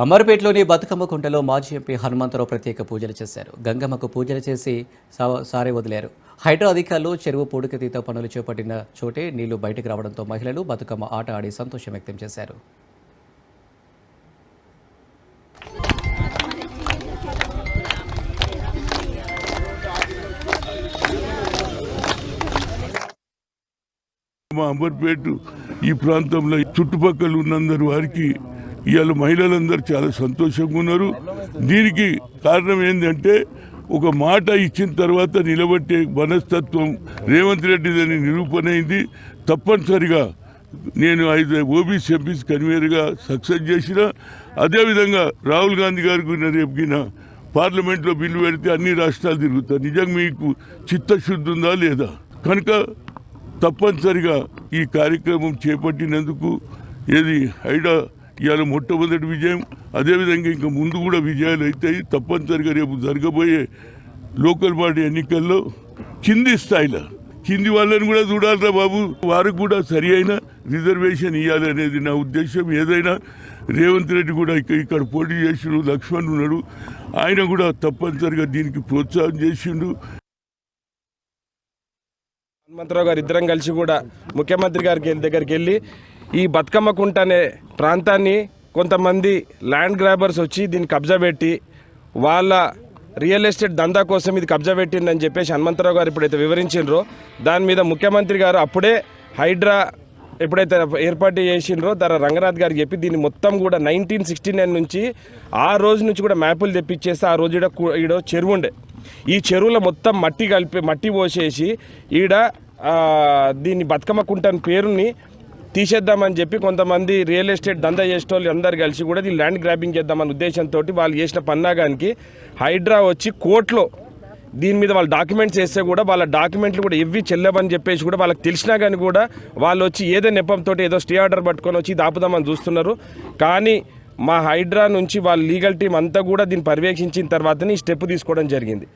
అమర్పేటలోని బతుకమ్మ కుంటలో మాజీ ఎంపీ హనుమంతరావు ప్రత్యేక పూజలు చేశారు. గంగమ్మకు పూజలు చేసి సారే వదిలారు. హైడ్రా అధికారులు చెరువు పూడికతీత పనులు చేపట్టిన చోటే నీళ్లు బయటకు రావడంతో మహిళలు బతుకమ్మ ఆట ఆడి సంతోషం వ్యక్తం చేశారు. మా అమర్పేట ఈ ప్రాంతంలో చుట్టుపక్కల ఉన్నందరూ వారికి ఇవాళ మహిళలందరూ చాలా సంతోషంగా ఉన్నారు. దీనికి కారణం ఏంటంటే ఒక మాట ఇచ్చిన తర్వాత నిలబట్టే మనస్తత్వం రేవంత్ రెడ్డిదని నిరూపణ అయింది. తప్పనిసరిగా నేను 5 ఓబీసీ ఎంపీస్ కన్వీనర్గా సక్సెస్ చేసిన. అదేవిధంగా రాహుల్ గాంధీ గారికి రేపుకిన పార్లమెంట్లో బిల్లు పెడితే అన్ని రాష్ట్రాలు తిరుగుతారు. నిజంగా మీకు చిత్తశుద్ధి ఉందా లేదా? కనుక తప్పనిసరిగా ఈ కార్యక్రమం చేపట్టినందుకు ఏది హైడ్రా ఇవాళ మొట్టమొదటి విజయం. అదేవిధంగా ఇంకా ముందు కూడా విజయాలు అవుతాయి. తప్పనిసరిగా రేపు జరగబోయే లోకల్ బాడీ ఎన్నికల్లో కింది స్థాయిలో కింది వాళ్ళని కూడా చూడాలిరా బాబు, వారికి కూడా సరి అయిన రిజర్వేషన్ ఇవ్వాలి అనేది నా ఉద్దేశం. ఏదైనా రేవంత్ రెడ్డి కూడా ఇక్కడ పోటీ చేసిండు, లక్ష్మణ్ ఉన్నాడు, ఆయన కూడా తప్పనిసరిగా దీనికి ప్రోత్సాహం చేసిండు. హనుమంతరావు గారు ఇద్దరం కలిసి కూడా ముఖ్యమంత్రి గారి దగ్గరికి వెళ్ళి ఈ బతుకమ్మ కుంట అనే ప్రాంతాన్ని కొంతమంది ల్యాండ్ గ్రాబర్స్ వచ్చి దీన్ని కబ్జా పెట్టి వాళ్ళ రియల్ ఎస్టేట్ దందా కోసం ఇది కబ్జా పెట్టిందని చెప్పేసి హనుమంతరావు గారు ఎప్పుడైతే వివరించిండ్రో దాని మీద ముఖ్యమంత్రి గారు అప్పుడే హైడ్రా ఎప్పుడైతే ఏర్పాటు చేసిండ్రో దాని రంగనాథ్ గారికి చెప్పి దీన్ని మొత్తం కూడా 1969 నుంచి ఆ రోజు నుంచి కూడా మ్యాపులు తెప్పించేస్తే ఆ రోజు ఈడ చెరువు ఉండే. ఈ చెరువులో మొత్తం మట్టి పోసేసి ఈడ దీన్ని బతుకమ్మ కుంట పేరుని తీసేద్దామని చెప్పి కొంతమంది రియల్ ఎస్టేట్ దందా చేసేటోళ్ళు అందరు కలిసి కూడా దీన్ని ల్యాండ్ గ్రాబింగ్ చేద్దామన్న ఉద్దేశంతో వాళ్ళు చేసిన పన్నాగానికి హైడ్రా వచ్చి కోర్టులో దీని మీద వాళ్ళు డాక్యుమెంట్స్ వేస్తే కూడా వాళ్ళ డాక్యుమెంట్లు కూడా ఇవ్వి చెల్లవని చెప్పేసి కూడా వాళ్ళకి తెలిసినా కానీ కూడా వాళ్ళు వచ్చి ఏదో నెపంతో ఏదో స్టే ఆర్డర్ పట్టుకొని వచ్చి దాపుదామని చూస్తున్నారు. కానీ మా హైడ్రా నుంచి వాళ్ళ లీగల్ టీం అంతా కూడా దీన్ని పర్యవేక్షించిన తర్వాతనే ఈ స్టెప్ తీసుకోవడం జరిగింది.